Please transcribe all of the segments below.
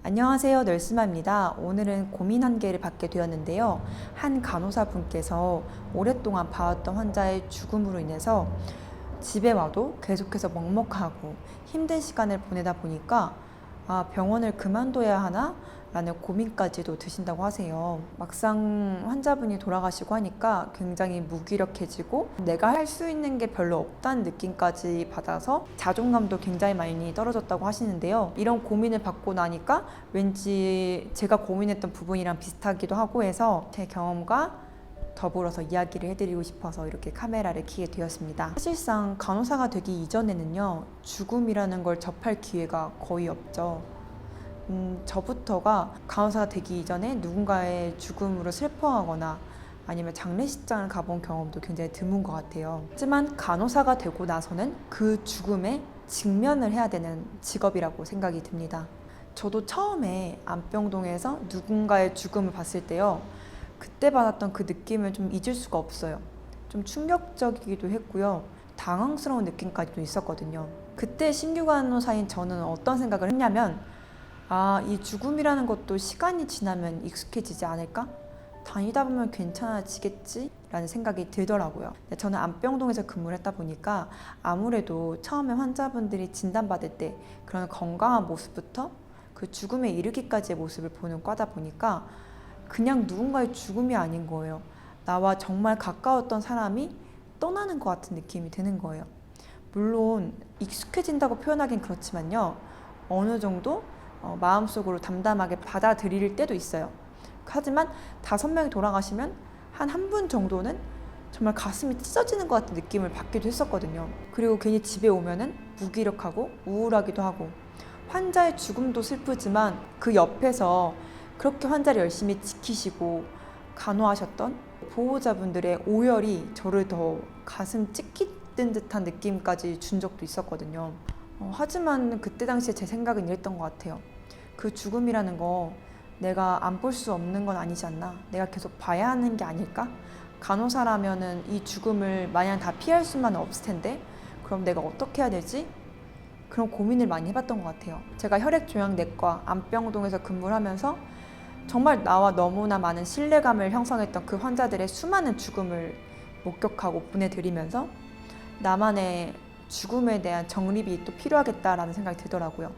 안녕하세요, 널스마입니다. 오늘은 고민 한 개를 받게 되었는데요. 한 간호사분께서 오랫동안 봐왔던 환자의 죽음으로 인해서 집에 와도 계속해서 먹먹하고 힘든 시간을 보내다 보니까 병원을 그만둬야 하나? 라는 고민까지도 드신다고 하세요. 막상 환자분이 돌아가시고 하니까 굉장히 무기력해지고 내가 할 수 있는 게 별로 없다는 느낌까지 받아서 자존감도 굉장히 많이 떨어졌다고 하시는데요. 이런 고민을 받고 나니까 왠지 제가 고민했던 부분이랑 비슷하기도 하고 해서 제 경험과 더불어서 이야기를 해드리고 싶어서 이렇게 카메라를 켜게 되었습니다. 사실상 간호사가 되기 이전에는요, 죽음이라는 걸 접할 기회가 거의 없죠. 저부터가 간호사가 되기 이전에 누군가의 죽음으로 슬퍼하거나 아니면 장례식장을 가본 경험도 굉장히 드문 것 같아요. 하지만 간호사가 되고 나서는 그 죽음에 직면을 해야 되는 직업이라고 생각이 듭니다. 저도 처음에 안병동에서 누군가의 죽음을 봤을 때요, 그때 받았던 그 느낌을 좀 잊을 수가 없어요. 좀 충격적이기도 했고요, 당황스러운 느낌까지도 있었거든요. 그때 신규 간호사인 저는 어떤 생각을 했냐면, 이 죽음이라는 것도 시간이 지나면 익숙해지지 않을까? 다니다 보면 괜찮아지겠지? 라는 생각이 들더라고요. 저는 안병동에서 근무를 했다 보니까 아무래도 처음에 환자분들이 진단받을 때 그런 건강한 모습부터 그 죽음에 이르기까지의 모습을 보는 과다 보니까 그냥 누군가의 죽음이 아닌 거예요. 나와 정말 가까웠던 사람이 떠나는 것 같은 느낌이 드는 거예요. 물론 익숙해진다고 표현하긴 그렇지만요, 어느 정도 마음속으로 담담하게 받아들일 때도 있어요. 하지만 5명이 돌아가시면 한 분 정도는 정말 가슴이 찢어지는 것 같은 느낌을 받기도 했었거든요. 그리고 괜히 집에 오면은 무기력하고 우울하기도 하고, 환자의 죽음도 슬프지만 그 옆에서 그렇게 환자를 열심히 지키시고 간호하셨던 보호자분들의 오열이 저를 더 가슴 찢기는 듯한 느낌까지 준 적도 있었거든요. 하지만 그때 당시에 제 생각은 이랬던 것 같아요. 그 죽음이라는 거 내가 안 볼 수 없는 건 아니지 않나? 내가 계속 봐야 하는 게 아닐까? 간호사라면은 이 죽음을 마냥 다 피할 수만 없을 텐데 그럼 내가 어떻게 해야 되지? 그런 고민을 많이 해봤던 것 같아요. 제가 혈액종양내과 안병동에서 근무를 하면서 정말 나와 너무나 많은 신뢰감을 형성했던 그 환자들의 수많은 죽음을 목격하고 보내드리면서 나만의 죽음에 대한 정립이 또 필요하겠다라는 생각이 들더라고요.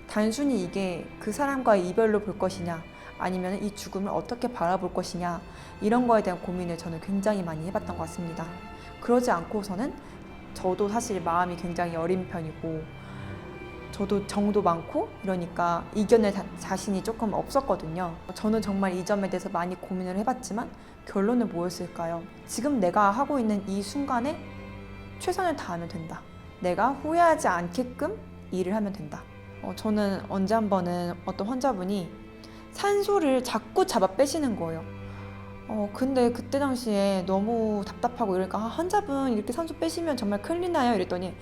단순히 이게 그 사람과의 이별로 볼 것이냐, 아니면 이 죽음을 어떻게 바라볼 것이냐, 이런 거에 대한 고민을 저는 굉장히 많이 해봤던 것 같습니다. 그러지 않고서는 저도 사실 마음이 굉장히 여린 편이고, 저도 정도 많고 이러니까 이겨낼 자신이 조금 없었거든요. 저는 정말 이 점에 대해서 많이 고민을 해봤지만 결론은 뭐였을까요? 지금 내가 하고 있는 이 순간에 최선을 다하면 된다. 내가 후회하지 않게끔 일을 하면 된다. 저는 언제 한 번은 어떤 환자분이 산소를 자꾸 잡아 빼시는 거예요. 근데 그때 당시에 너무 답답하고 이러니까 환자분 이렇게 산소 빼시면 정말 큰일 나요 이랬더니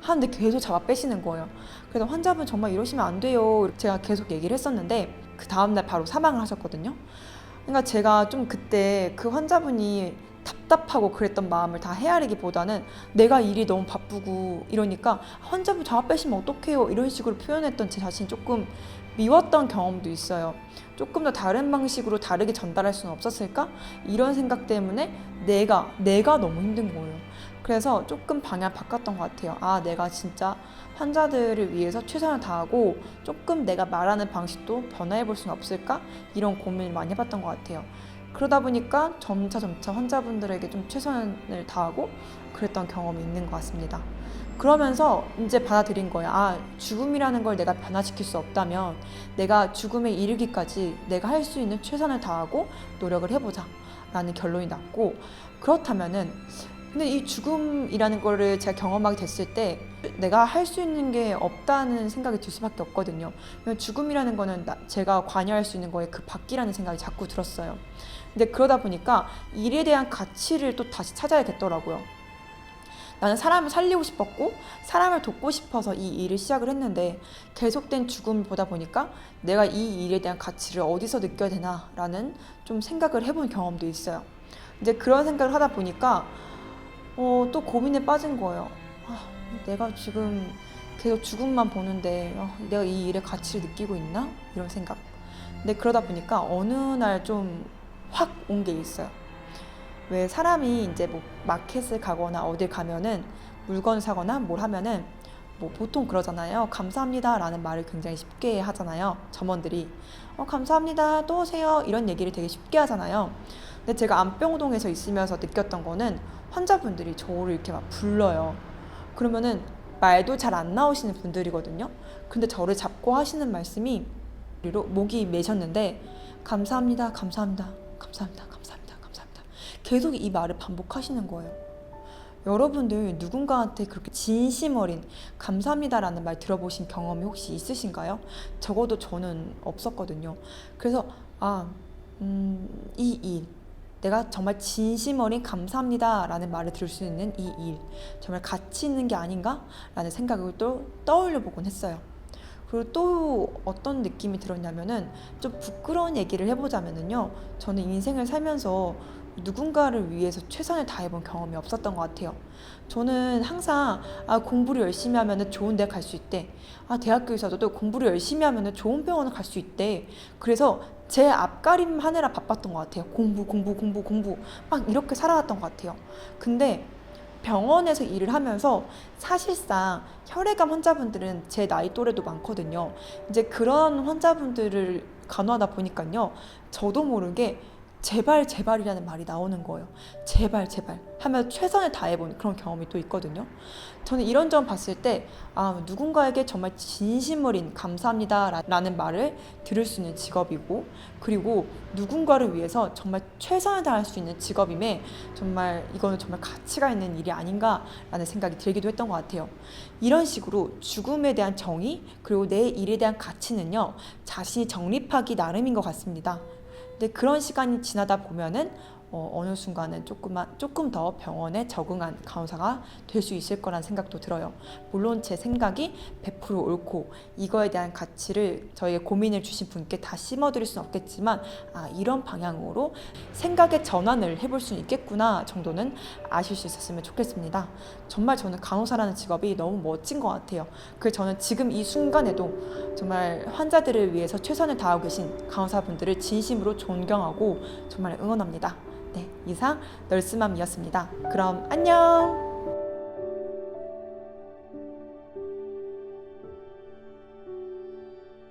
하는데 계속 잡아 빼시는 거예요. 그래서 환자분 정말 이러시면 안 돼요. 제가 계속 얘기를 했었는데 그 다음날 바로 사망을 하셨거든요. 그러니까 제가 좀 그때 그 환자분이 답답하고 그랬던 마음을 다 헤아리기보다는 내가 일이 너무 바쁘고 이러니까 환자분 잡아 빼시면 어떡해요 이런 식으로 표현했던 제 자신이 조금 미웠던 경험도 있어요. 조금 더 다른 방식으로 다르게 전달할 수는 없었을까? 이런 생각 때문에 내가 너무 힘든 거예요. 그래서 조금 방향 바꿨던 것 같아요. 내가 진짜 환자들을 위해서 최선을 다하고 조금 내가 말하는 방식도 변화해 볼 수는 없을까? 이런 고민을 많이 해봤던 것 같아요. 그러다 보니까 점차 환자분들에게 좀 최선을 다하고 그랬던 경험이 있는 것 같습니다. 그러면서 이제 받아들인 거예요. 죽음이라는 걸 내가 변화시킬 수 없다면 내가 죽음에 이르기까지 내가 할 수 있는 최선을 다하고 노력을 해보자 라는 결론이 났고, 그렇다면은 근데 이 죽음이라는 거를 제가 경험하게 됐을 때 내가 할 수 있는 게 없다는 생각이 들 수밖에 없거든요. 죽음이라는 거는 제가 관여할 수 있는 거에 그 밖이라는 생각이 자꾸 들었어요. 근데 그러다 보니까 일에 대한 가치를 또 다시 찾아야겠더라고요. 나는 사람을 살리고 싶었고 사람을 돕고 싶어서 이 일을 시작을 했는데 계속된 죽음을 보다 보니까 내가 이 일에 대한 가치를 어디서 느껴야 되나라는 좀 생각을 해본 경험도 있어요. 이제 그런 생각을 하다 보니까 또 고민에 빠진 거예요. 내가 지금 계속 죽음만 보는데 내가 이 일의 가치를 느끼고 있나? 이런 생각. 근데 그러다 보니까 어느 날 좀 확 온 게 있어요. 왜 사람이 이제 뭐 마켓을 가거나 어딜 가면은 물건 사거나 뭘 하면은 뭐 보통 그러잖아요. 감사합니다 라는 말을 굉장히 쉽게 하잖아요. 점원들이 감사합니다 또 오세요 이런 얘기를 되게 쉽게 하잖아요. 근데 제가 안병동에서 있으면서 느꼈던 거는 환자분들이 저를 이렇게 막 불러요. 그러면은 말도 잘 안 나오시는 분들이거든요. 근데 저를 잡고 하시는 말씀이 목이 메셨는데 감사합니다 감사합니다 감사합니다 감사합니다 감사합니다 계속 이 말을 반복하시는 거예요. 여러분들 누군가한테 그렇게 진심 어린 감사합니다라는 말 들어보신 경험이 혹시 있으신가요? 적어도 저는 없었거든요. 그래서 이 일, 내가 정말 진심 어린 감사합니다라는 말을 들을 수 있는 이 일, 정말 가치 있는 게 아닌가라는 생각을 또 떠올려 보곤 했어요. 그리고 또 어떤 느낌이 들었냐면은 좀 부끄러운 얘기를 해보자면은요, 저는 인생을 살면서 누군가를 위해서 최선을 다해본 경험이 없었던 것 같아요. 저는 항상 공부를 열심히 하면 좋은 데 갈 수 있대. 대학교에서도 공부를 열심히 하면 좋은 병원을 갈 수 있대. 그래서 제 앞가림 하느라 바빴던 것 같아요. 공부 막 이렇게 살아왔던 것 같아요. 근데 병원에서 일을 하면서 사실상 혈액암 환자분들은 제 나이 또래도 많거든요. 이제 그런 환자분들을 간호하다 보니까요, 저도 모르게 제발 제발이라는 말이 나오는 거예요. 제발 제발 하면 최선을 다해본 그런 경험이 또 있거든요. 저는 이런 점 봤을 때 누군가에게 정말 진심 어린 감사합니다 라는 말을 들을 수 있는 직업이고, 그리고 누군가를 위해서 정말 최선을 다할 수 있는 직업임에 정말 이거는 정말 가치가 있는 일이 아닌가라는 생각이 들기도 했던 것 같아요. 이런 식으로 죽음에 대한 정의 그리고 내 일에 대한 가치는요, 자신이 정립하기 나름인 것 같습니다. 근데 그런 시간이 지나다 보면은 어느 순간은 조금 더 병원에 적응한 간호사가 될 수 있을 거란 생각도 들어요. 물론 제 생각이 100% 옳고 이거에 대한 가치를 저희의 고민을 주신 분께 다 심어드릴 수는 없겠지만 이런 방향으로 생각의 전환을 해볼 수 있겠구나 정도는 아실 수 있었으면 좋겠습니다. 정말 저는 간호사라는 직업이 너무 멋진 것 같아요. 그래서 저는 지금 이 순간에도 정말 환자들을 위해서 최선을 다하고 계신 간호사분들을 진심으로 존경하고 정말 응원합니다. 네, 이상 널스맘이었습니다. 그럼 안녕!